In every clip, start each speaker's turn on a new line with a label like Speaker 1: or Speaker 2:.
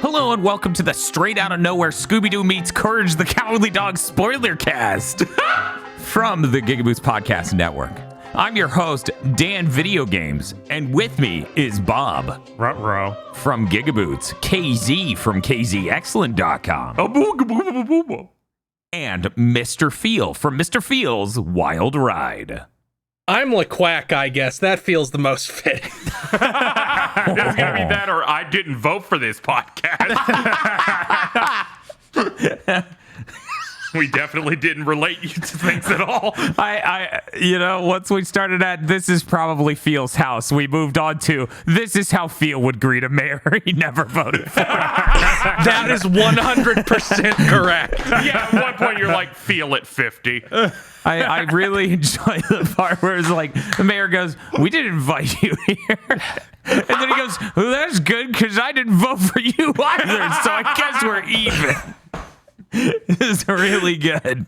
Speaker 1: Hello and welcome to the straight out of nowhere Scooby Doo meets Courage the Cowardly Dog Spoilercast from the GigaBoots Podcast Network. I'm your host, Dan Video Games, and with me is Bob.
Speaker 2: Ruh-roh.
Speaker 1: From GigaBoots, KZ from KZExcellent.com. And Mr. Feel from Mr. Feel's Wild Ride.
Speaker 3: I'm LeQuack, I guess. That feels the most fitting.
Speaker 2: It's gonna be that, or I didn't vote for this podcast. We definitely didn't relate you to things at all.
Speaker 1: Once we started at this is probably Feel's house, we moved on to this is how Feel would greet a mayor he never voted for.
Speaker 3: That is 100% correct.
Speaker 2: Yeah, at one point you're like, Feel at 50.
Speaker 1: I really enjoy the part where it's like the mayor goes, "We didn't invite you here," and then he goes, "Well, that's good because I didn't vote for you either, so I guess we're even." It's really good.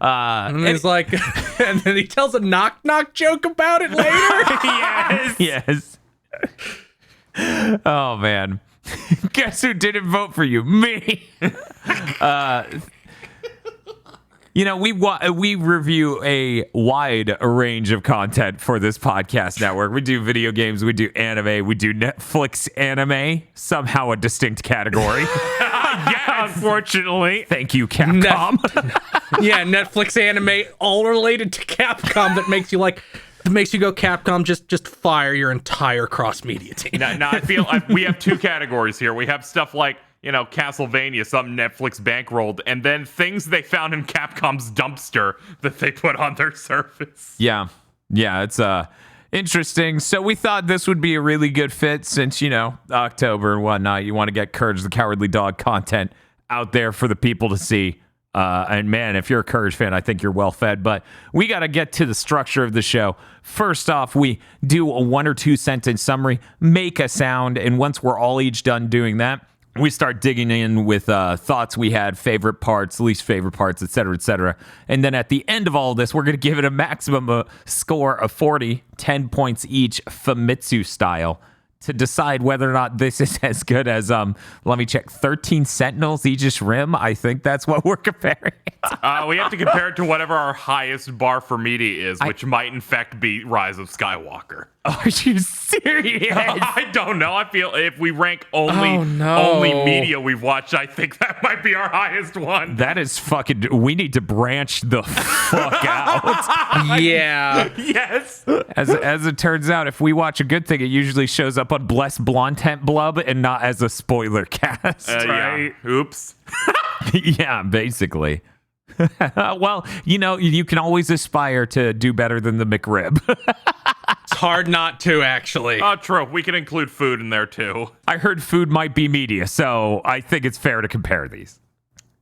Speaker 3: And he's like, and then he tells a knock-knock joke about it later.
Speaker 1: Yes. Oh man, guess who didn't vote for you? Me. We review a wide range of content for this podcast network. We do video games, we do anime, we do Netflix anime, somehow a distinct category.
Speaker 2: Yeah, unfortunately.
Speaker 1: Thank you, Capcom.
Speaker 3: Netflix anime, all related to Capcom that makes you go, Capcom, just fire your entire cross-media team.
Speaker 2: Now I feel we have two categories here. We have stuff like, Castlevania, something Netflix bankrolled, and then things they found in Capcom's dumpster that they put on their service.
Speaker 1: Yeah, it's interesting. So we thought this would be a really good fit since, October and whatnot. You want to get Courage the Cowardly Dog content out there for the people to see. And man, if you're a Courage fan, I think you're well fed. But we got to get to the structure of the show. First off, we do a 1 or 2 sentence summary, make a sound, and once we're all each done doing that, we start digging in with thoughts we had, favorite parts, least favorite parts, et cetera, et cetera. And then at the end of all of this, we're going to give it a maximum score of 40, 10 points each, Famitsu style, to decide whether or not this is as good as, let me check, 13 Sentinels, Aegis Rim. I think that's what we're comparing.
Speaker 2: We have to compare it to whatever our highest bar for media is, which might in fact be Rise of Skywalker.
Speaker 1: Are you serious?
Speaker 2: I don't know. I feel if we rank only media we've watched, I think that might be our highest one.
Speaker 1: That is fucking... We need to branch the fuck out.
Speaker 3: Yeah.
Speaker 2: Yes.
Speaker 1: As it turns out, if we watch a good thing, it usually shows up on Blessed Blonde Tent Blub and not as a spoiler cast.
Speaker 2: Right. Yeah. Oops.
Speaker 1: Yeah, basically. Well, you can always aspire to do better than the McRib.
Speaker 3: It's hard not to, actually.
Speaker 2: Oh, true. We can include food in there, too.
Speaker 1: I heard food might be media, so I think it's fair to compare these.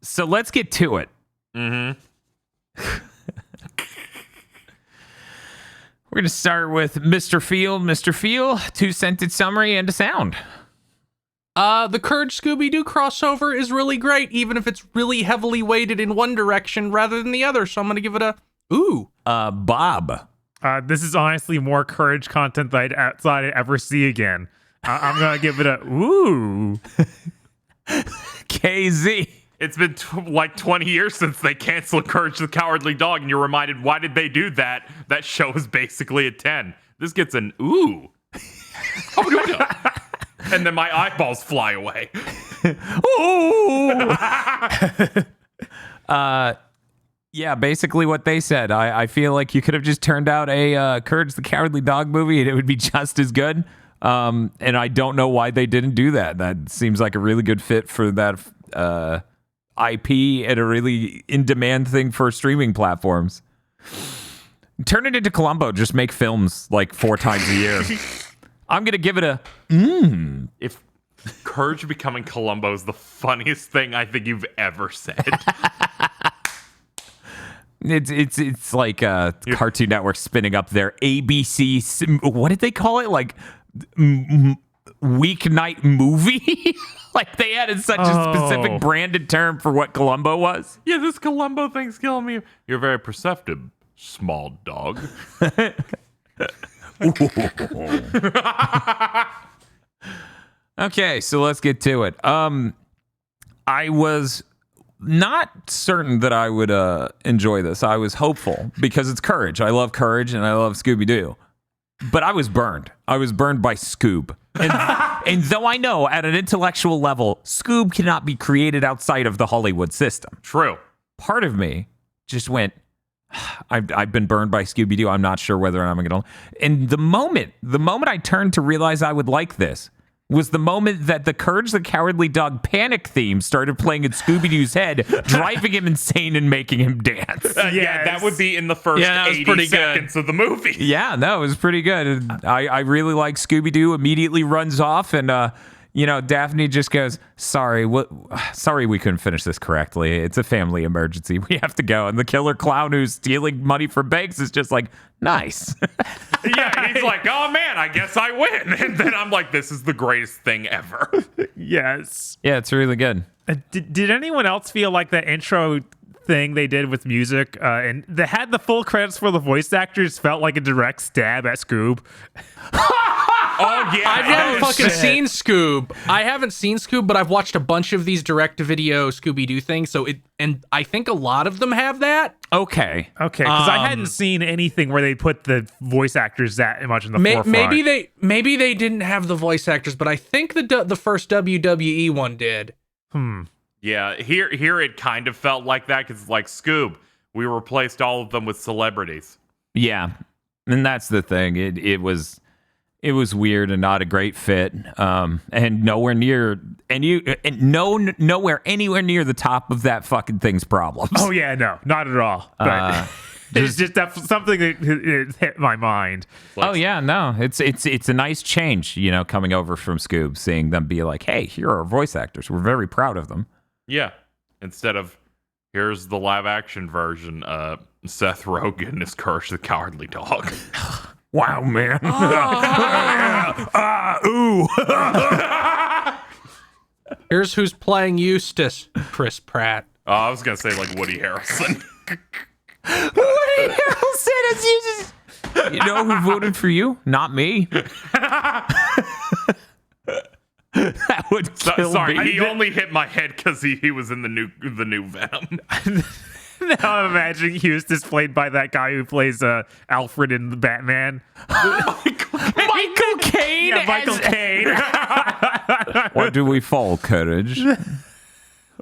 Speaker 1: So let's get to it.
Speaker 2: Mm-hmm.
Speaker 1: We're going to start with Mr. Feel. Mr. Feel, 2-sentence summary and a sound.
Speaker 3: The Courage Scooby Doo crossover is really great, even if it's really heavily weighted in one direction rather than the other. So I'm going to give it a ooh.
Speaker 1: Bob.
Speaker 4: This is honestly more Courage content that I'd ever see again. I'm going to give it a ooh.
Speaker 1: KZ.
Speaker 2: It's been like 20 years since they canceled Courage the Cowardly Dog, and you're reminded, why did they do that? That show is basically a 10. This gets an ooh. And then my eyeballs fly away.
Speaker 1: Ooh. Yeah, basically what they said. I feel like you could have just turned out a Courage the Cowardly Dog movie and it would be just as good. And I don't know why they didn't do that. That seems like a really good fit for that IP and a really in-demand thing for streaming platforms. Turn it into Columbo. Just make films like 4 times a year. I'm going to give it a
Speaker 2: If Courage becoming Columbo is the funniest thing I think you've ever said.
Speaker 1: It's like Cartoon Network spinning up their ABC. What did they call it? Like weeknight movie? Like they added such a specific branded term for what Columbo was.
Speaker 2: Yeah, this Columbo thing's killing me. You're very perceptive, small dog.
Speaker 1: Okay, so let's get to it. I was not certain that I would enjoy this. I was hopeful because it's Courage. I love Courage and I love Scooby Doo. But I was burned. I was burned by Scoob. And though I know at an intellectual level, Scoob cannot be created outside of the Hollywood system.
Speaker 2: True.
Speaker 1: Part of me just went, I've been burned by Scooby Doo. I'm not sure whether I'm going to. And the moment I turned to realize I would like this was the moment that the Courage the Cowardly Dog panic theme started playing in Scooby-Doo's head, driving him insane and making him dance.
Speaker 2: Yeah, that would be in the first 80 seconds of the movie.
Speaker 1: Yeah, no, it was pretty good. And I really like Scooby-Doo, immediately runs off, and Daphne just goes, sorry we couldn't finish this correctly. It's a family emergency. We have to go. And the killer clown who's stealing money from banks is just like, nice.
Speaker 2: Yeah, he's like, oh man, I guess I win. And then I'm like, this is the greatest thing ever.
Speaker 4: Yes.
Speaker 1: Yeah, it's really good.
Speaker 4: Did anyone else feel like the intro thing they did with music and they had the full credits for the voice actors felt like a direct stab at Scoob?
Speaker 2: Oh yeah,
Speaker 3: I've never fucking seen Scoob. I haven't seen Scoob, but I've watched a bunch of these direct-to-video Scooby-Doo things. And I think a lot of them have that.
Speaker 1: Okay,
Speaker 4: because I hadn't seen anything where they put the voice actors that much in the forefront.
Speaker 3: Maybe they didn't have the voice actors, but I think the first WWE one did.
Speaker 2: Yeah, here it kind of felt like that because like Scoob, we replaced all of them with celebrities.
Speaker 1: Yeah, and that's the thing. It was weird and not a great fit, and nowhere near anywhere near the top of that fucking thing's problems.
Speaker 4: Oh yeah, no, not at all. But it's just something that hit my mind.
Speaker 1: Oh yeah, no, it's a nice change, coming over from Scoob, seeing them be like, hey, here are our voice actors. We're very proud of them.
Speaker 2: Yeah, instead of here's the live action version. Seth Rogen is Courage the Cowardly Dog.
Speaker 1: Wow, man. Ooh.
Speaker 3: Here's who's playing Eustace. Chris Pratt.
Speaker 2: Oh, I was going to say like Woody Harrelson.
Speaker 1: Woody Harrelson is Eustace. You know who voted for you? Not me. That would kill me.
Speaker 2: He only hit my head because he was in the new Venom.
Speaker 4: Now I'm imagining Eustace played by that guy who plays Alfred in the Batman.
Speaker 1: Michael Caine.
Speaker 4: Yeah, Michael Caine.
Speaker 1: Where do we fall, Courage?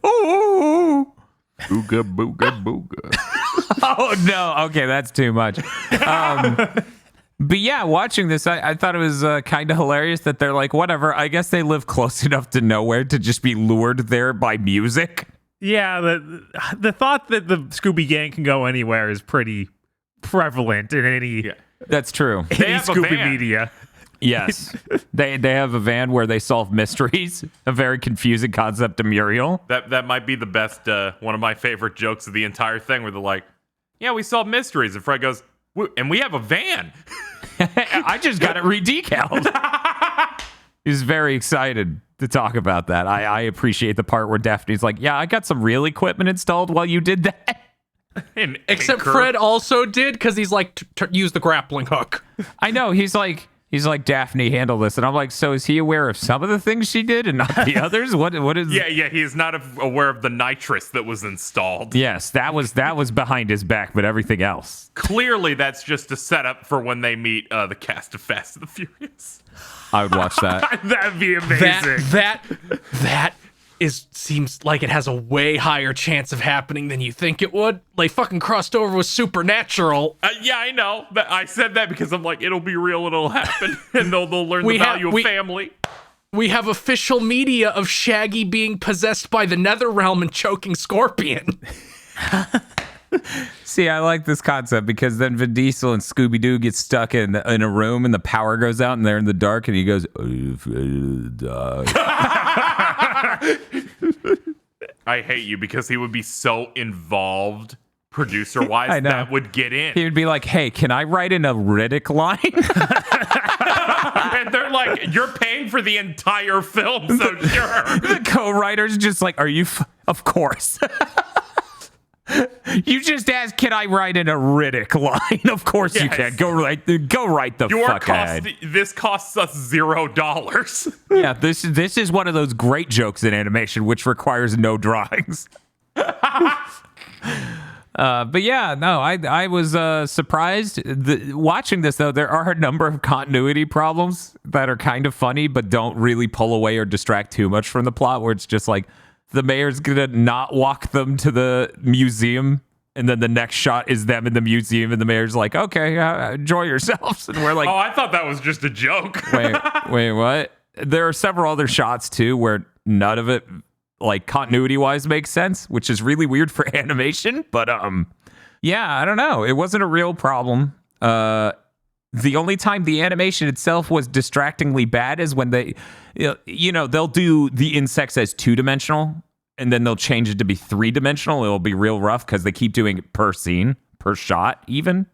Speaker 1: Ooh. Booga, booga, booga. Oh, no. Okay, that's too much. But yeah, watching this, I thought it was kind of hilarious that they're like, whatever, I guess they live close enough to nowhere to just be lured there by music.
Speaker 4: Yeah, the thought that the Scooby Gang can go anywhere is pretty prevalent in any.
Speaker 1: Yeah, that's true.
Speaker 2: They have
Speaker 4: Scooby media.
Speaker 1: Yes, they have a van where they solve mysteries. A very confusing concept to Muriel.
Speaker 2: That might be the best. One of my favorite jokes of the entire thing, where they're like, "Yeah, we solve mysteries," and Fred goes, "And we have a van."
Speaker 1: I just got it redecaled. He's very excited to talk about that. I appreciate the part where Daphne's like, yeah, I got some real equipment installed while you did that.
Speaker 3: Except Fred also did, because he's like, use the grappling hook.
Speaker 1: I know. He's like, Daphne, handle this. And I'm like, so is he aware of some of the things she did and not the others? What is...
Speaker 2: Yeah, he is not aware of the nitrous that was installed.
Speaker 1: Yes, that was behind his back, but everything else.
Speaker 2: Clearly, that's just a setup for when they meet the cast of Fast and the Furious.
Speaker 1: I would watch that.
Speaker 4: That'd be amazing.
Speaker 3: That seems like it has a way higher chance of happening than you think it would. They fucking crossed over with Supernatural.
Speaker 2: Yeah, I know. I said that because I'm like, it'll be real, it'll happen, and they'll learn the value of family.
Speaker 3: We have official media of Shaggy being possessed by the Netherrealm and choking Scorpion.
Speaker 1: See, I like this concept because then Vin Diesel and Scooby Doo get stuck in a room and the power goes out and they're in the dark and he goes,
Speaker 2: I hate you because he would be so involved producer-wise that would get in.
Speaker 1: He would be like, hey, can I write in a Riddick line?
Speaker 2: And they're like, you're paying for the entire film, so sure.
Speaker 1: The co-writer's just like, are you... Of course. You just asked, can I write in a Riddick line? Of course you can. Go right the fuck ahead.
Speaker 2: This costs us $0.
Speaker 1: Yeah, this is one of those great jokes in animation which requires no drawings. But yeah, no, I was surprised. Watching this, though, there are a number of continuity problems that are kind of funny, but don't really pull away or distract too much from the plot, where it's just like the mayor's going to not walk them to the museum, and then the next shot is them in the museum, and the mayor's like, okay, enjoy yourselves. And we're like,
Speaker 2: oh, I thought that was just a joke.
Speaker 1: wait, what? There are several other shots, too, where none of it, like, continuity-wise makes sense, which is really weird for animation. But, yeah, I don't know. It wasn't a real problem. The only time the animation itself was distractingly bad is when they, they'll do the insects as 2-dimensional, and then they'll change it to be 3-dimensional. It'll be real rough because they keep doing it per scene, per shot even,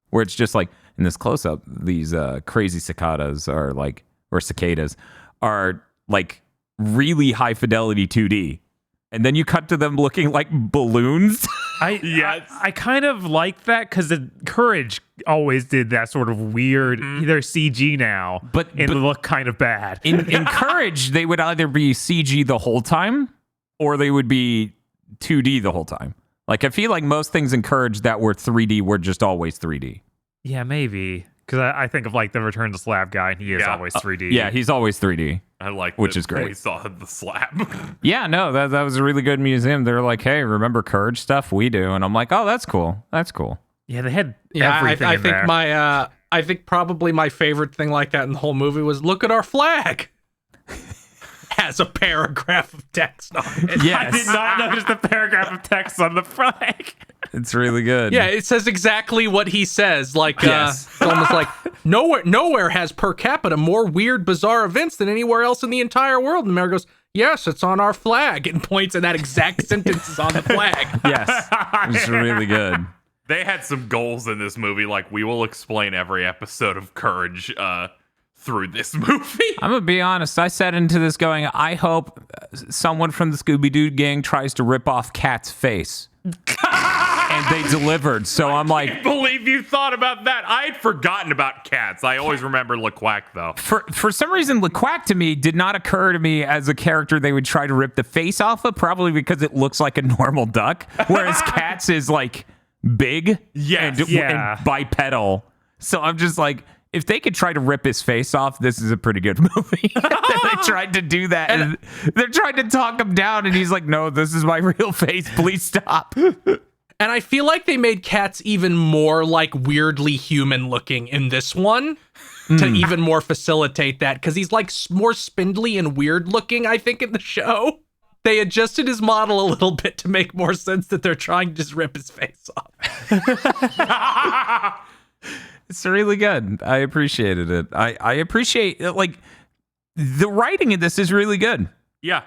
Speaker 1: where it's just like, in this close-up, these crazy cicadas are like, or cicadas are like, really high fidelity 2D, and then you cut to them looking like balloons.
Speaker 4: I kind of like that because the Courage always did that sort of weird. They're CG now, but look kind of bad.
Speaker 1: In Courage, they would either be CG the whole time or they would be 2D the whole time. Like, I feel like most things in Courage that were 3D were just always 3D.
Speaker 4: Yeah, maybe. Because I think of like the Return to Slab guy, and he is always 3D.
Speaker 1: Yeah, he's always 3D.
Speaker 2: I like,
Speaker 1: which is great.
Speaker 2: We saw the slab.
Speaker 1: Yeah, no, that was a really good museum. They're like, hey, remember Courage stuff? We do, and I'm like, oh, that's cool. That's cool.
Speaker 4: Yeah, they had everything.
Speaker 3: I
Speaker 4: in
Speaker 3: think
Speaker 4: there.
Speaker 3: I think probably my favorite thing like that in the whole movie was look at our flag. Has a paragraph of text on it.
Speaker 1: Yes.
Speaker 4: I did not notice the paragraph of text on the flag.
Speaker 1: It's really good.
Speaker 3: Yeah, it says exactly what he says. Like,
Speaker 1: yes.
Speaker 3: It's almost like nowhere has per capita more weird, bizarre events than anywhere else in the entire world. And the mayor goes, yes, it's on our flag, and points, and that exact sentence is on the flag.
Speaker 1: Yes, it's really good.
Speaker 2: They had some goals in this movie. Like, we will explain every episode of Courage through this movie.
Speaker 1: I'm gonna be honest. I set into this going, I hope someone from the Scooby Doo gang tries to rip off Cat's face. And they delivered. So I'm like,
Speaker 2: I can't believe you thought about that. I had forgotten about cats. I always remember LeQuack, though.
Speaker 1: For some reason, LeQuack to me did not occur to me as a character they would try to rip the face off of, probably because it looks like a normal duck, whereas Cats is like big and bipedal. So I'm just like, if they could try to rip his face off, this is a pretty good movie. They tried to do that. And they're trying to talk him down, and he's like, no, this is my real face. Please stop.
Speaker 3: And I feel like they made Cats even more like weirdly human looking in this one to even more facilitate that, because he's like more spindly and weird looking, I think, in the show. They adjusted his model a little bit to make more sense that they're trying to just rip his face off.
Speaker 1: It's really good. I appreciated it. I appreciate, like, the writing in this is really good.
Speaker 2: Yeah.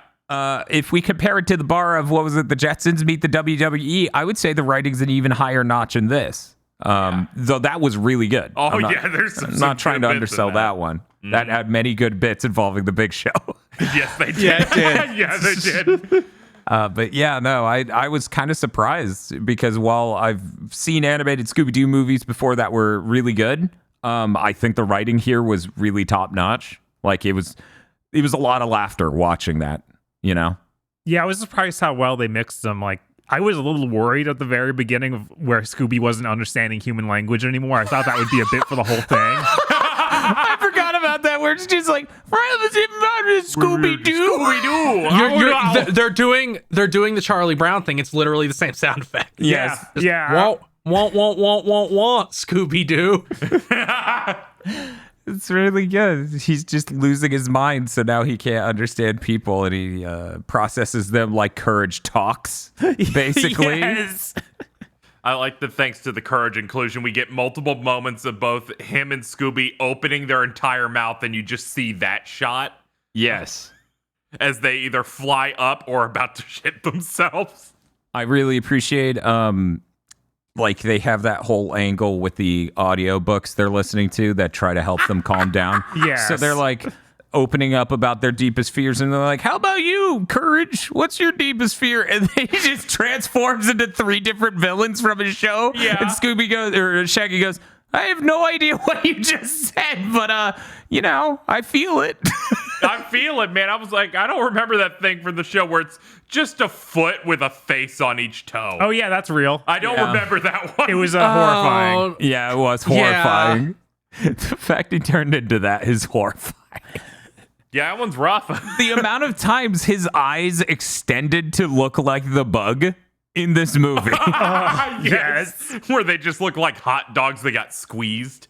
Speaker 1: If we compare it to the bar of, what was it, the Jetsons meet the WWE, I would say the writing's an even higher notch in this. Though that was really good.
Speaker 2: Oh, there's some
Speaker 1: I'm not trying to
Speaker 2: good
Speaker 1: undersell
Speaker 2: bits in
Speaker 1: that one. That had many good bits involving the Big Show.
Speaker 2: Yes, they did.
Speaker 3: Yeah, it did.
Speaker 2: Yeah, they did.
Speaker 1: But yeah, no, I was kind of surprised, because while I've seen animated Scooby Doo movies before that were really good, I think the writing here was really top notch. Like, it was a lot of laughter watching that, you know?
Speaker 4: Yeah, I was surprised how well they mixed them. Like, I was a little worried at the very beginning of where Scooby wasn't understanding human language anymore. I thought that would be a bit for the whole thing.
Speaker 1: I forgot about that, where it's just like, Scooby Doo.
Speaker 3: They're doing the Charlie Brown thing. It's literally the same sound effect.
Speaker 1: Yes.
Speaker 4: Yeah.
Speaker 3: Want, Scooby Doo.
Speaker 1: It's really good. He's just losing his mind, so now he can't understand people, and he processes them like Courage talks, basically.
Speaker 4: Yes.
Speaker 2: I like that thanks to the Courage inclusion, we get multiple moments of both him and Scooby opening their entire mouth, and you just see that shot.
Speaker 1: Yes.
Speaker 2: As they either fly up or about to shit themselves.
Speaker 1: I really appreciate, like, they have that whole angle with the audiobooks they're listening to that try to help them calm down.
Speaker 4: Yes.
Speaker 1: So they're like, opening up about their deepest fears, and they're like, how about you, Courage? What's your deepest fear? And then he just transforms into 3 different villains from his show.
Speaker 2: Yeah.
Speaker 1: And Scooby goes, or Shaggy goes, I have no idea what you just said, but I feel it.
Speaker 2: I feel it, man. I was like, I don't remember that thing from the show where it's just a foot with a face on each toe.
Speaker 4: Oh yeah, that's real.
Speaker 2: I don't remember that one.
Speaker 4: It was horrifying.
Speaker 1: Yeah, it was horrifying. The fact he turned into that is horrifying.
Speaker 2: Yeah, that one's rough.
Speaker 1: The amount of times his eyes extended to look like the bug in this movie.
Speaker 2: Yes. Where they just look like hot dogs that got squeezed.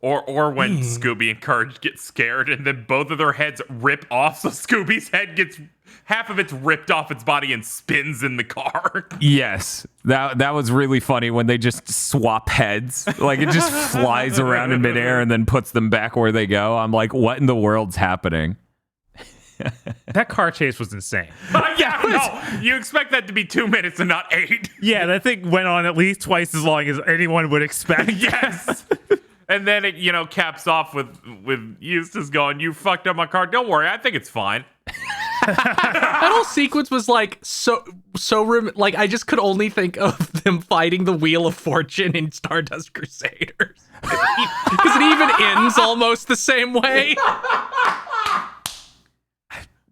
Speaker 2: Or when Scooby and Courage get scared and then both of their heads rip off, so Scooby's head gets half of it's ripped off its body and spins in the car.
Speaker 1: Yes, that was really funny when they just swap heads. Like it just flies around in midair and then puts them back where they go. I'm like, what in the world's happening?
Speaker 4: That car chase was insane.
Speaker 2: No, you expect that to be 2 minutes and not 8.
Speaker 4: Yeah, that thing went on at least twice as long as anyone would expect.
Speaker 2: Yes. And then it, caps off with Eustace going, "You fucked up my car. Don't worry, I think it's fine."
Speaker 3: That whole sequence was like like I just could only think of them fighting the Wheel of Fortune in Stardust Crusaders because it even ends almost the same way.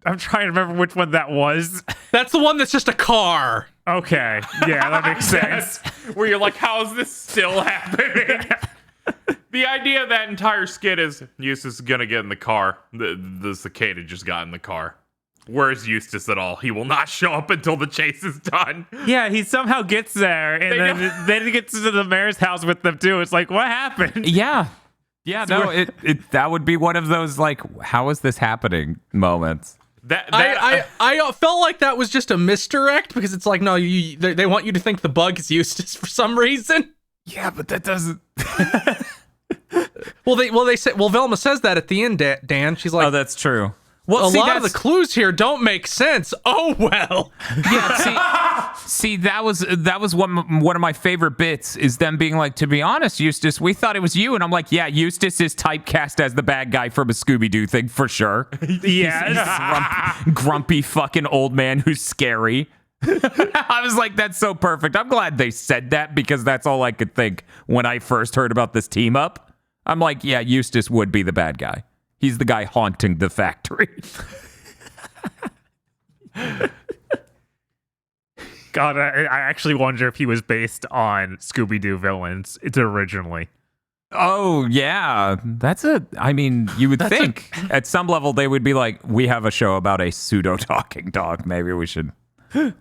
Speaker 4: I'm trying to remember which one that was.
Speaker 3: That's the one that's just a car.
Speaker 4: Okay, yeah, that makes sense.
Speaker 2: Where you're like, how is this still happening? The idea of that entire skit is Eustace is gonna get in the car. The cicada just got in the car. Where is Eustace at all? He will not show up until the chase is done.
Speaker 4: Yeah, he somehow gets there, and then he gets to the mayor's house with them too. It's like, what happened?
Speaker 1: Yeah. Yeah, no, that would be one of those like, how is this happening moments.
Speaker 3: I felt like that was just a misdirect because it's like, no, they want you to think the bug is Eustace for some reason.
Speaker 1: Yeah, but that doesn't.
Speaker 3: They say Velma says that at the end, Dan. She's like,
Speaker 1: oh, that's true. Well,
Speaker 3: a lot of the clues here don't make sense. Oh well.
Speaker 1: Yeah. See, that was one of my favorite bits is them being like, to be honest, Eustace, we thought it was you, and I'm like, yeah, Eustace is typecast as the bad guy from a Scooby Doo thing for sure.
Speaker 4: Yes.
Speaker 1: He's grumpy fucking old man who's scary. I was like, that's so perfect. I'm glad they said that because that's all I could think when I first heard about this team up. I'm like, yeah, Eustace would be the bad guy. He's the guy haunting the factory.
Speaker 4: God, I actually wonder if he was based on Scooby Doo villains originally.
Speaker 1: Oh, yeah. You would think at some level they would be like, we have a show about a pseudo-talking dog. Maybe we should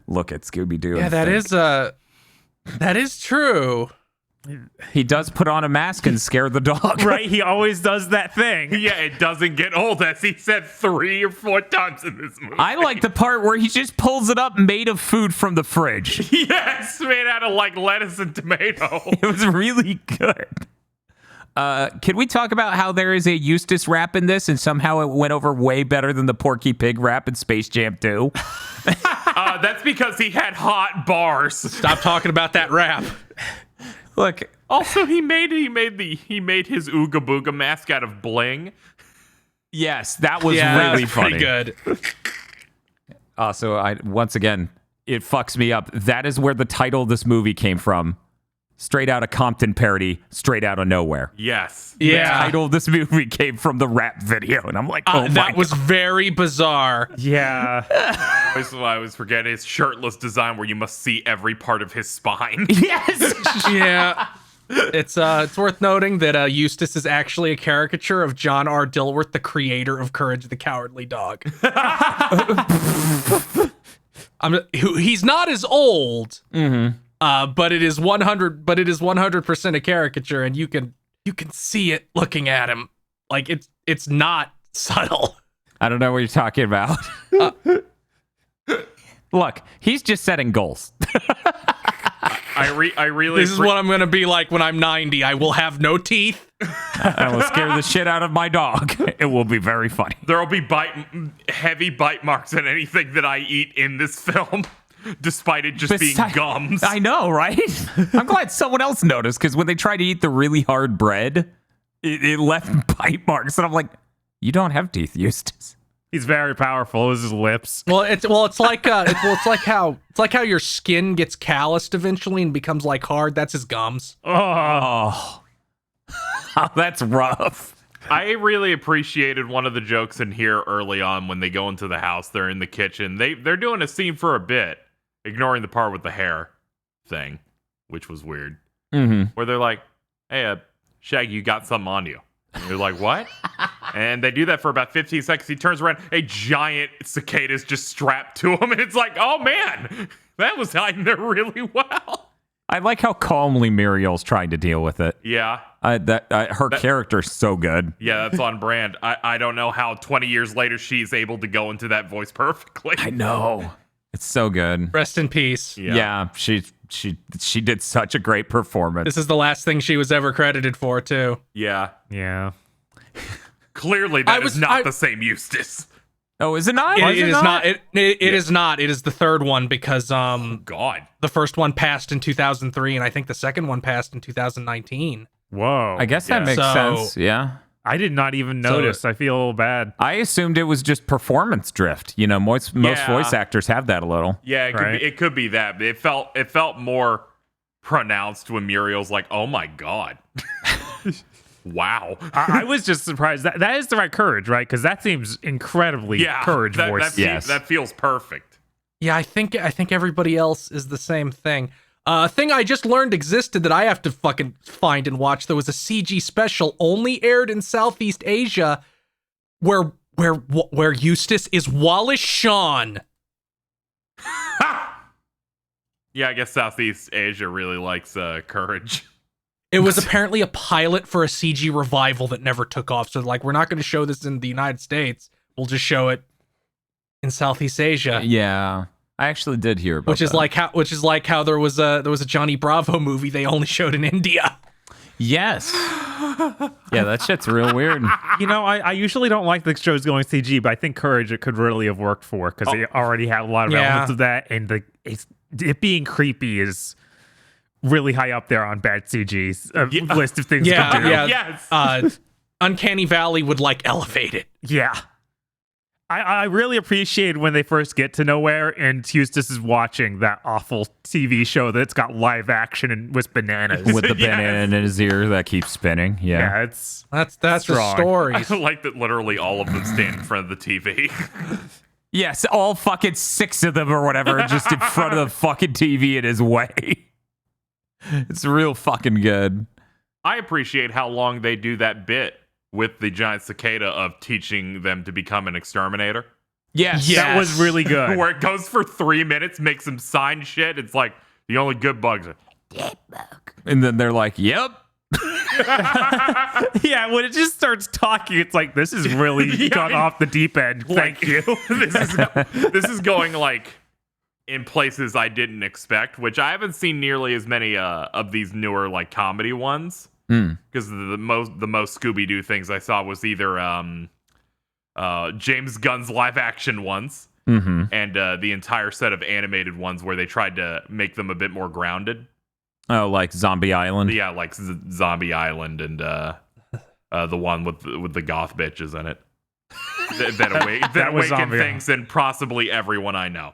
Speaker 1: look at Scooby Doo.
Speaker 3: Yeah, that is true.
Speaker 1: He does put on a mask and scare the dog.
Speaker 4: Right, he always does that thing.
Speaker 2: Yeah, it doesn't get old, as he said 3 or 4 times in this movie.
Speaker 1: I like the part where he just pulls it up made of food from the fridge.
Speaker 2: Yes, made out of like lettuce and tomato.
Speaker 1: It was really good. Can we talk about how there is a Eustace rap in this and somehow it went over way better than the Porky Pig rap in Space Jam 2?
Speaker 2: That's because he had hot bars.
Speaker 3: Stop talking about that rap.
Speaker 1: Look,
Speaker 2: also he made his Ooga Booga mask out of bling.
Speaker 1: yes, that was really funny.
Speaker 3: Pretty good.
Speaker 1: Also, once again, it fucks me up. That is where the title of this movie came from. Straight out of Compton parody, straight out of nowhere.
Speaker 2: Yes.
Speaker 3: Yeah.
Speaker 1: The title of this movie came from the rap video, and I'm like, oh my
Speaker 3: that was
Speaker 1: God.
Speaker 3: very bizarre.
Speaker 4: Yeah.
Speaker 2: I always forget his shirtless design where you must see every part of his spine.
Speaker 1: Yes.
Speaker 3: Yeah. It's worth noting that Eustace is actually a caricature of John R. Dilworth, the creator of Courage the Cowardly Dog. He's not as old. Mm-hmm. But it is 100% a caricature, and you can see it looking at him. Like it's not subtle.
Speaker 1: I don't know what you're talking about. Look, he's just setting goals.
Speaker 2: I really.
Speaker 3: This is what I'm gonna be like when I'm 90. I will have no teeth.
Speaker 1: I will scare the shit out of my dog. It will be very funny.
Speaker 2: There will be heavy bite marks on anything that I eat in this film. Despite it just being gums.
Speaker 1: I know, right? I'm glad someone else noticed, because when they try to eat the really hard bread, it left bite marks, and I'm like, you don't have teeth, Eustace.
Speaker 4: He's very powerful. It was his lips.
Speaker 3: Well, it's like how your skin gets calloused eventually and becomes like hard. That's his gums.
Speaker 1: Oh, that's rough.
Speaker 2: I really appreciated one of the jokes in here early on when they go into the house. They're in the kitchen. They're doing a scene for a bit, ignoring the part with the hair thing, which was weird.
Speaker 1: Mm-hmm.
Speaker 2: Where they're like, "Hey, Shaggy, you got something on you." And you're like, "What?" And they do that for about 15 seconds. He turns around, a giant cicada is just strapped to him, and it's like, "Oh man, that was hiding there really well."
Speaker 1: I like how calmly Muriel's trying to deal with it.
Speaker 2: Yeah.
Speaker 1: Her character's so good.
Speaker 2: Yeah, that's on brand. I don't know how 20 years later she's able to go into that voice perfectly.
Speaker 1: I know. It's so good.
Speaker 3: Rest in peace.
Speaker 1: Yeah, she did such a great performance.
Speaker 3: This is the last thing she was ever credited for, too.
Speaker 2: Yeah.
Speaker 4: Yeah.
Speaker 2: Clearly that is not the same Eustace.
Speaker 1: Oh, is it not?
Speaker 3: It is not. It is not. It is the third one because
Speaker 2: God.
Speaker 3: the first one passed in 2003 and I think the second one passed in 2019.
Speaker 4: Whoa.
Speaker 1: I guess that makes sense. Yeah.
Speaker 4: I did not even notice. I feel a little bad.
Speaker 1: I assumed it was just performance drift. You know, most voice actors have that a little.
Speaker 2: Yeah, it could be that. It felt more pronounced when Muriel's like, "Oh my God." Wow.
Speaker 4: I was just surprised. That is the right courage, right? Because that seems incredibly courage voice.
Speaker 2: That feels perfect.
Speaker 3: Yeah, I think everybody else is the same thing. A thing I just learned existed that I have to fucking find and watch. There was a CG special only aired in Southeast Asia, where Eustace is Wallace Shawn.
Speaker 2: Yeah, I guess Southeast Asia really likes courage.
Speaker 3: It was apparently a pilot for a CG revival that never took off. So like, we're not going to show this in the United States. We'll just show it in Southeast Asia.
Speaker 1: Yeah, I actually did hear about
Speaker 3: which is like how there was a Johnny Bravo movie they only showed in India.
Speaker 1: Yes. Yeah, that shit's real weird.
Speaker 4: You know, I usually don't like the shows going CG, but I think Courage it could really have worked for because they already have a lot of elements of that, and it being creepy is really high up there on bad CG's list of things to do.
Speaker 3: Yeah.
Speaker 2: Yes.
Speaker 3: Uncanny Valley would like elevate it.
Speaker 4: Yeah. I really appreciate when they first get to nowhere and Eustace is watching that awful TV show that's got live action and with bananas.
Speaker 1: With the banana in his ear that keeps spinning. Yeah.
Speaker 3: That's the story.
Speaker 2: I like that literally all of them stand in front of the TV.
Speaker 1: Yes, all fucking 6 of them or whatever are just in front of the fucking TV in his way. It's real fucking good.
Speaker 2: I appreciate how long they do that bit with the giant cicada of teaching them to become an exterminator.
Speaker 1: Yes.
Speaker 4: That was really good.
Speaker 2: Where it goes for 3 minutes, makes them sign shit. It's like the only good bugs are dead bug.
Speaker 1: And then they're like, yep.
Speaker 4: Yeah, when it just starts talking, it's like, this is really gone off the deep end. Thank you.
Speaker 2: This is going like in places I didn't expect, which I haven't seen nearly as many of these newer like comedy ones. Because the most Scooby Doo things I saw was either James Gunn's live action ones and the entire set of animated ones where they tried to make them a bit more grounded.
Speaker 1: Oh, like Zombie Island.
Speaker 2: Yeah, like Zombie Island and the one with the goth bitches in it. that awaken things in possibly everyone I know.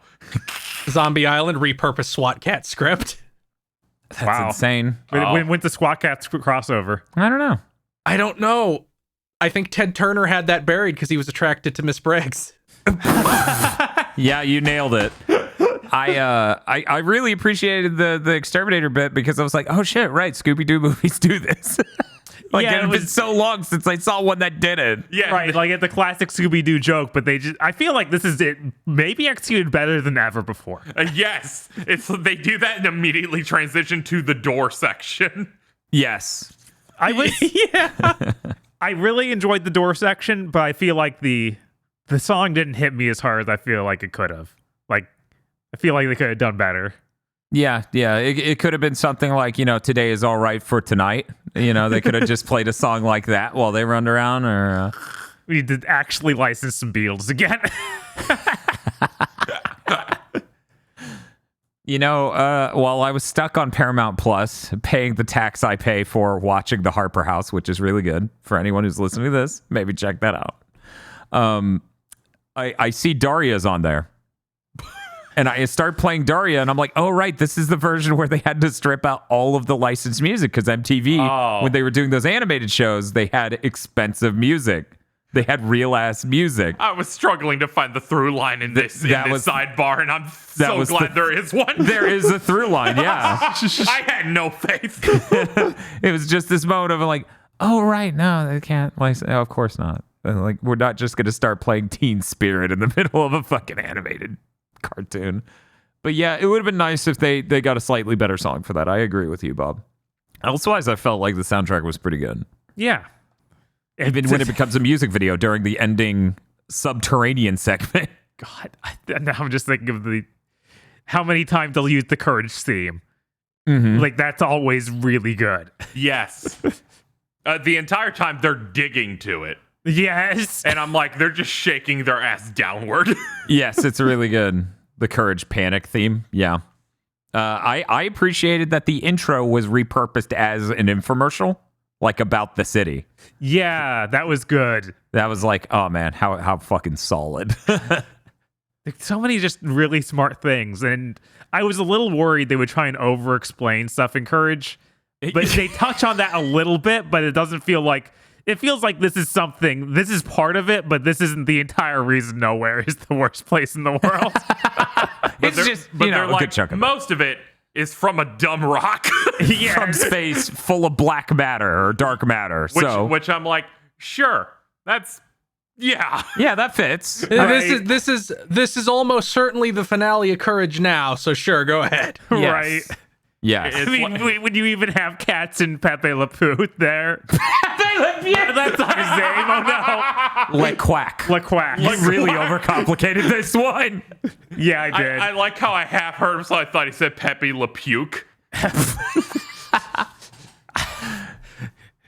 Speaker 3: Zombie Island repurposed SWAT Cat script.
Speaker 1: That's insane.
Speaker 4: When went the Squat Cats crossover?
Speaker 1: I don't know.
Speaker 3: I think Ted Turner had that buried because he was attracted to Miss Briggs.
Speaker 1: Yeah, you nailed it. I really appreciated the exterminator bit because I was like, oh shit, right, Scooby Doo movies do this. Like,
Speaker 4: yeah,
Speaker 1: it had been so long since I saw one that didn't.
Speaker 2: Yeah,
Speaker 4: right. Like at the classic Scooby Doo joke, but I feel like this is it. Maybe executed better than ever before.
Speaker 2: Yes, they do that and immediately transition to the door section.
Speaker 1: Yes,
Speaker 4: I really enjoyed the door section, but I feel like the song didn't hit me as hard as I feel like it could have. Like, I feel like they could have done better.
Speaker 1: Yeah. It could have been something like, Today Is All Right for Tonight. They could have just played a song like that while they run around, or
Speaker 4: we need to actually license some Beatles again.
Speaker 1: While I was stuck on Paramount Plus, paying the tax I pay for watching the Harper House, which is really good for anyone who's listening to this, maybe check that out. I see Daria's on there. And I start playing Daria, and I'm like, oh, right, this is the version where they had to strip out all of the licensed music because MTV, when they were doing those animated shows, they had expensive music. They had real-ass music.
Speaker 2: I was struggling to find the through line in this sidebar, and I'm so glad there is one.
Speaker 1: There is a through line, yeah.
Speaker 2: I had no faith.
Speaker 1: It was just this moment of like, oh, right, no, they can't. Of course not. And like, we're not just going to start playing Teen Spirit in the middle of a fucking animated cartoon. But yeah, it would have been nice if they got a slightly better song for that. I agree with you, Bob. Elsewise, I felt like the soundtrack was pretty good.
Speaker 4: Yeah.
Speaker 1: Even when it becomes a music video during the ending subterranean segment.
Speaker 4: God, now I'm just thinking of how many times they'll use the Courage theme.
Speaker 1: Mm-hmm.
Speaker 4: Like, that's always really good.
Speaker 2: Yes. The entire time they're digging to it.
Speaker 4: Yes.
Speaker 2: And I'm like, they're just shaking their ass downward.
Speaker 1: Yes, it's really good. The Courage Panic theme. Yeah. I appreciated that the intro was repurposed as an infomercial, like about the city.
Speaker 4: Yeah, that was good.
Speaker 1: That was like, oh man, how fucking solid.
Speaker 4: So many just really smart things. And I was a little worried they would try and over-explain stuff in Courage. But they touch on that a little bit, but it doesn't feel like... It feels like this is part of it, but this isn't the entire reason Nowhere is the worst place in the world.
Speaker 1: It's just,
Speaker 2: they're
Speaker 1: a
Speaker 2: like,
Speaker 1: good chunk of
Speaker 2: most of it is from a dumb rock.
Speaker 4: Yes.
Speaker 1: From space full of black matter or dark matter.
Speaker 2: Which I'm like, sure, that's... Yeah.
Speaker 1: Yeah, that fits.
Speaker 3: Right. This is almost certainly the finale of Courage now, so sure, go ahead.
Speaker 1: Yes.
Speaker 4: Right.
Speaker 1: Yeah.
Speaker 4: I mean, would you even have Cats and Pepe Le Pew there? Pepe Le Pew! That's not his name, oh no.
Speaker 1: Le Quack.
Speaker 4: Le Quack.
Speaker 1: You really overcomplicated this one.
Speaker 4: Yeah, I did.
Speaker 2: I like how I half heard him, so I thought he said Pepe Le Puke.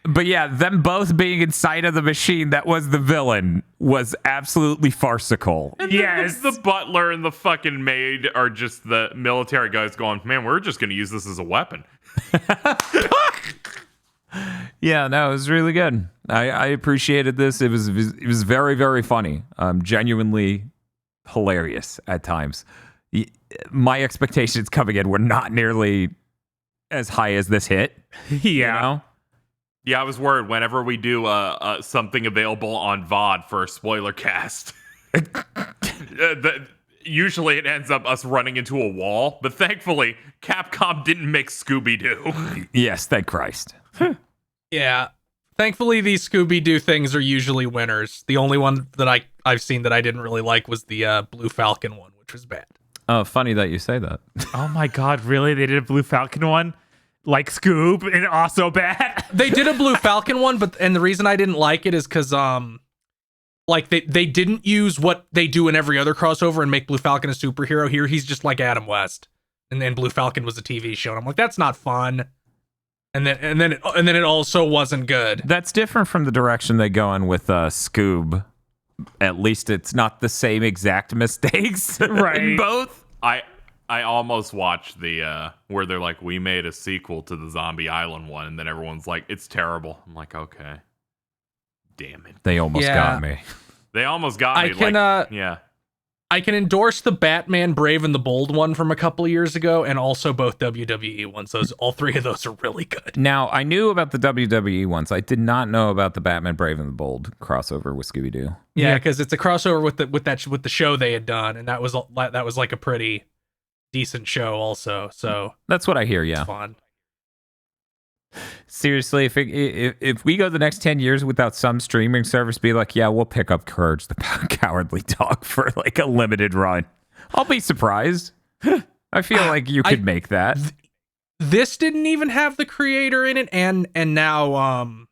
Speaker 1: But yeah, them both being inside of the machine that was the villain was absolutely farcical.
Speaker 2: And
Speaker 4: yes.
Speaker 2: The butler and the fucking maid are just the military guys going, man, we're just going to use this as a weapon.
Speaker 1: Yeah, no, it was really good. I appreciated this. It was very, very funny. Genuinely hilarious at times. My expectations coming in were not nearly as high as this hit.
Speaker 4: Yeah.
Speaker 1: You know?
Speaker 2: Yeah, I was worried whenever we do something available on VOD for a spoiler cast. Usually it ends up us running into a wall, but thankfully Capcom didn't make Scooby Doo.
Speaker 1: Yes, thank Christ.
Speaker 3: Yeah. Thankfully, these Scooby Doo things are usually winners. The only one that I've seen that I didn't really like was the Blue Falcon one, which was bad.
Speaker 1: Oh, funny that you say that.
Speaker 4: Oh my God, really? They did a Blue Falcon one? Like Scoob, and also bad?
Speaker 3: They did a Blue Falcon one, and the reason I didn't like it is because like they didn't use what they do in every other crossover and make Blue Falcon a superhero. Here he's just like Adam West, and then Blue Falcon was a TV show, and I'm like, that's not fun. And then it also wasn't good.
Speaker 1: That's different from the direction they go in with Scoob. At least it's not the same exact mistakes
Speaker 4: Right.
Speaker 1: in both.
Speaker 2: I almost watched the where they're like, we made a sequel to the Zombie Island one, and then everyone's like, it's terrible. I'm like, okay. Damn it.
Speaker 1: They almost got me.
Speaker 2: They almost got me. Yeah.
Speaker 3: I can endorse the Batman Brave and the Bold one from a couple of years ago, and also both WWE ones. All three of those are really good.
Speaker 1: Now, I knew about the WWE ones. I did not know about the Batman Brave and the Bold crossover with Scooby Doo.
Speaker 3: Yeah, because it's a crossover with the show they had done, and that was like a pretty decent show also. So
Speaker 1: that's what I hear. Yeah,
Speaker 3: it's fun.
Speaker 1: Seriously, if we go the next 10 years without some streaming service be like, yeah, we'll pick up Courage the Cowardly Dog for like a limited run, I'll be surprised. I feel like you could make that.
Speaker 3: This didn't even have the creator in it, and now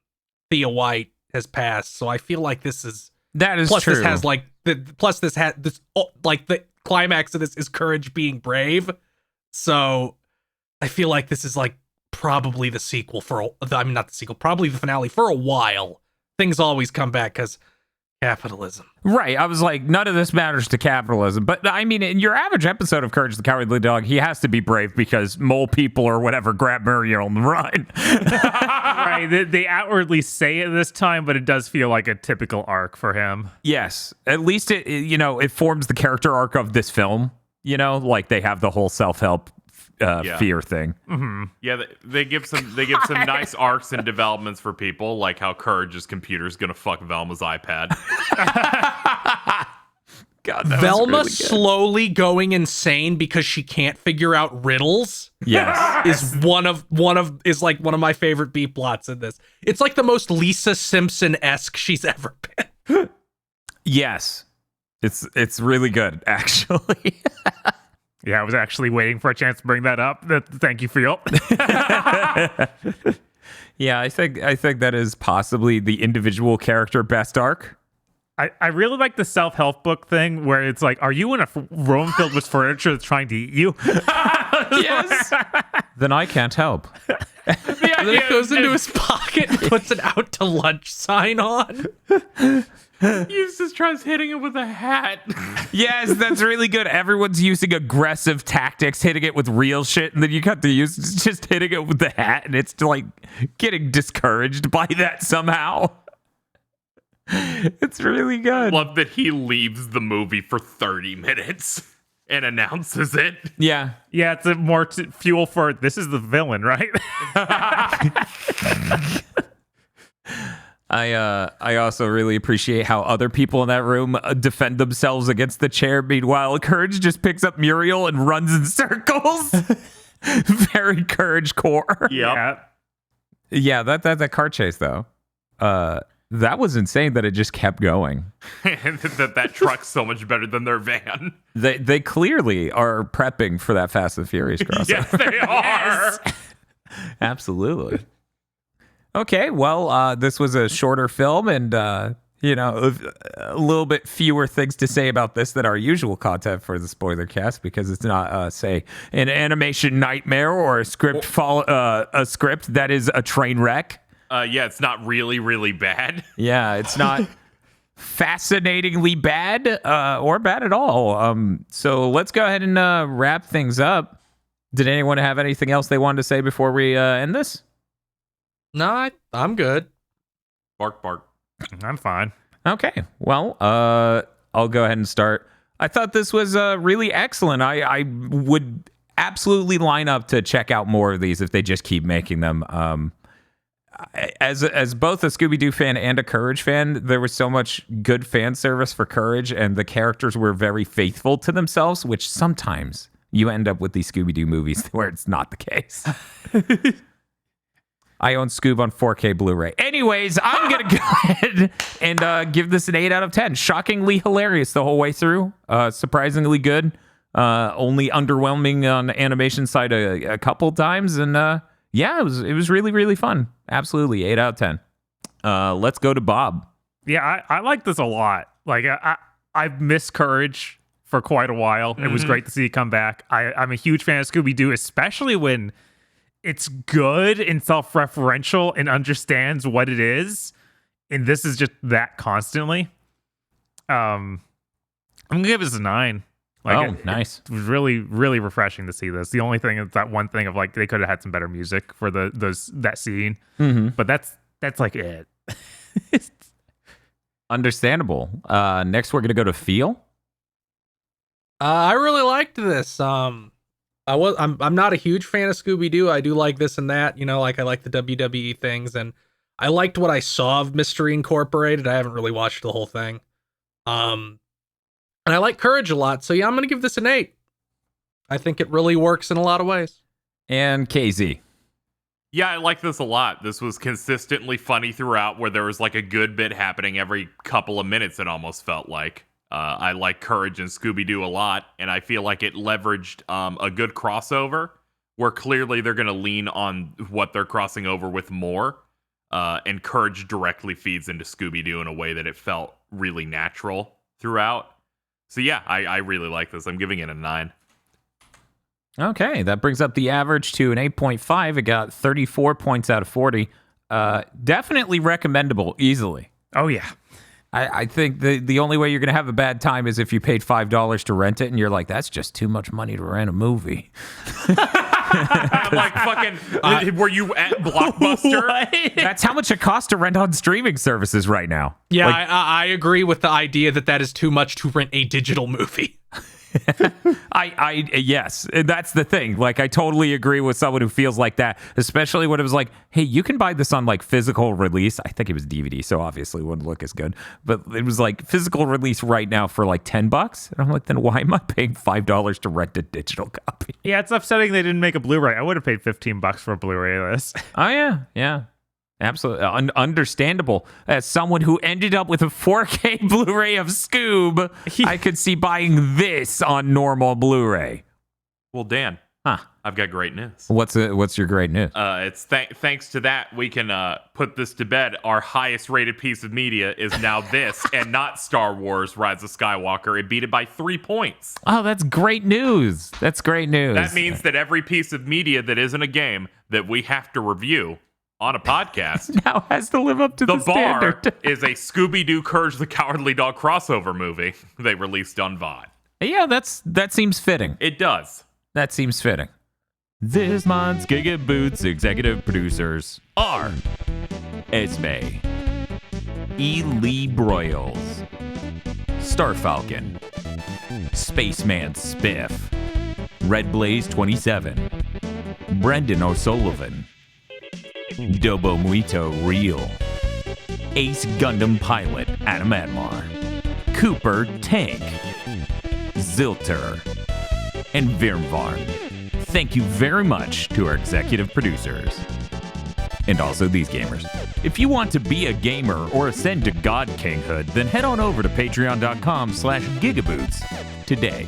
Speaker 3: Thea White has passed, so I feel like this is plus
Speaker 1: true.
Speaker 3: This has like like the climax of this is Courage being brave, so I feel like this is like probably the sequel probably the finale for a while. Things always come back because Capitalism.
Speaker 1: Right. I was like, none of this matters to capitalism. But I mean, in your average episode of Courage the Cowardly Dog, he has to be brave because mole people or whatever grab Muriel and run.
Speaker 4: Right. They outwardly say it this time, but it does feel like a typical arc for him.
Speaker 1: Yes. At least it forms the character arc of this film. Like they have the whole self-help fear thing.
Speaker 4: Mm-hmm.
Speaker 2: Yeah, they give some nice arcs and developments for people, like how Courage's computer is gonna fuck Velma's iPad.
Speaker 1: God, that
Speaker 3: Velma
Speaker 1: was really good.
Speaker 3: slowly going insane because she can't figure out riddles.
Speaker 1: Yes.
Speaker 3: Is one of my favorite B plots in this. It's like the most Lisa Simpson-esque she's ever been.
Speaker 1: Yes. It's really good, actually.
Speaker 4: Yeah, I was actually waiting for a chance to bring that up. Thank you, Field.
Speaker 1: Yeah, I think that is possibly the individual character best arc.
Speaker 4: I really like the self-help book thing where it's like, are you in a room filled with furniture that's trying to eat you?
Speaker 1: Yes. Then I can't help.
Speaker 3: And then he goes into his pocket and puts an out to lunch sign on.
Speaker 2: Eustace tries hitting it with a hat.
Speaker 1: Yes, that's really good. Everyone's using aggressive tactics, hitting it with real shit, and then you got to use just hitting it with the hat, and it's like getting discouraged by that somehow. It's really good.
Speaker 2: Love that he leaves the movie for 30 minutes and announces it.
Speaker 1: Yeah.
Speaker 4: Yeah, it's more fuel for this is the villain, right?
Speaker 1: I also really appreciate how other people in that room defend themselves against the chair. Meanwhile, Courage just picks up Muriel and runs in circles. Very Courage core.
Speaker 2: Yep.
Speaker 1: Yeah, that car chase though. That was insane that it just kept going.
Speaker 2: that truck's so much better than their van.
Speaker 1: They clearly are prepping for that Fast and Furious crossover.
Speaker 2: Yes, they are.
Speaker 1: Absolutely. Okay, well, this was a shorter film, and a little bit fewer things to say about this than our usual content for the spoiler cast, because it's not, say, an animation nightmare or a script that is a train wreck.
Speaker 2: Yeah, it's not really, really bad.
Speaker 1: Yeah, it's not fascinatingly bad or bad at all. So let's go ahead and wrap things up. Did anyone have anything else they wanted to say before we end this?
Speaker 3: No, I'm good.
Speaker 2: Bark, bark.
Speaker 4: I'm fine.
Speaker 1: Okay, well, I'll go ahead and start. I thought this was really excellent. I would absolutely line up to check out more of these if they just keep making them. As both a Scooby Doo fan and a Courage fan, there was so much good fan service for Courage, and the characters were very faithful to themselves, which sometimes you end up with these Scooby Doo movies where it's not the case. I own Scoob on 4K Blu-ray. Anyways, I'm going to go ahead and give this an 8 out of 10. Shockingly hilarious the whole way through. Surprisingly good. Only underwhelming on the animation side a couple times. And yeah, it was really, really fun. Absolutely. 8 out of 10. Let's go to Bob.
Speaker 4: Yeah, I like this a lot. Like, I've missed Courage for quite a while. It was great to see it come back. I'm a huge fan of Scooby Doo, especially when it's good and self-referential and understands what it is. And this is just that constantly. I'm going to give this a 9.
Speaker 1: Nice.
Speaker 4: It was really, really refreshing to see this. The only thing is that one thing of like, they could have had some better music for that scene.
Speaker 1: Mm-hmm.
Speaker 4: But that's like it.
Speaker 1: Understandable. Next, we're going to go to Feel.
Speaker 3: I really liked this. I'm not a huge fan of Scooby Doo. I do like this and that, like I like the WWE things, and I liked what I saw of Mystery Incorporated. I haven't really watched the whole thing. And I like Courage a lot, so yeah, I'm gonna give this an 8. I think it really works in a lot of ways.
Speaker 1: And KZ.
Speaker 2: Yeah, I like this a lot. This was consistently funny throughout, where there was like a good bit happening every couple of minutes, it almost felt like. I like Courage and Scooby-Doo a lot, and I feel like it leveraged a good crossover, where clearly they're going to lean on what they're crossing over with more, and Courage directly feeds into Scooby-Doo in a way that it felt really natural throughout. So yeah, I really like this. I'm giving it a 9.
Speaker 1: Okay, that brings up the average to an 8.5. It got 34 points out of 40. Definitely recommendable, easily.
Speaker 4: Oh, yeah.
Speaker 1: I think the only way you're going to have a bad time is if you paid $5 to rent it and you're like, that's just too much money to rent a movie.
Speaker 2: I'm like, fucking, were you at Blockbuster?
Speaker 1: That's how much it costs to rent on streaming services right now.
Speaker 3: Yeah,
Speaker 1: Like,
Speaker 3: I agree with the idea that is too much to rent a digital movie.
Speaker 1: Yes, that's the thing. Like, I totally agree with someone who feels like that, especially when it was like, hey, you can buy this on like physical release. I think it was DVD, so obviously it wouldn't look as good, but it was like physical release right now for like $10. And I'm like, then why am I paying $5 to rent a digital copy?
Speaker 4: Yeah, it's upsetting they didn't make a Blu-ray. I would have paid $15 for a Blu-ray of this.
Speaker 1: Oh, yeah. Absolutely understandable. As someone who ended up with a 4K Blu-ray of Scoob, I could see buying this on normal Blu-ray.
Speaker 2: Well, Dan, I've got great news.
Speaker 1: What's your great news?
Speaker 2: It's thanks to that we can put this to bed. Our highest rated piece of media is now this, and not Star Wars: Rise of Skywalker. It beat it by 3 points.
Speaker 1: Oh, that's great news. That's great news.
Speaker 2: That means that every piece of media that isn't a game that we have to review on a podcast
Speaker 1: now has to live up to the
Speaker 2: bar
Speaker 1: standard.
Speaker 2: is a Scooby Doo Courage the Cowardly Dog crossover movie they released on VOD.
Speaker 1: Yeah, that seems fitting.
Speaker 2: It does.
Speaker 1: That seems fitting. This month's GigaBoots executive producers are Esme, E. Lee Broyles, Starfalcon, Spaceman Spiff, Red Blaze 27, Brendan O'Sullivan, Dobo Muito Real, Ace Gundam Pilot Adam Admar, Cooper Tank, Zilter, and Virmvarn. Thank you very much to our executive producers. And also these gamers. If you want to be a gamer or ascend to God Kinghood, then head on over to patreon.com/gigaboots today.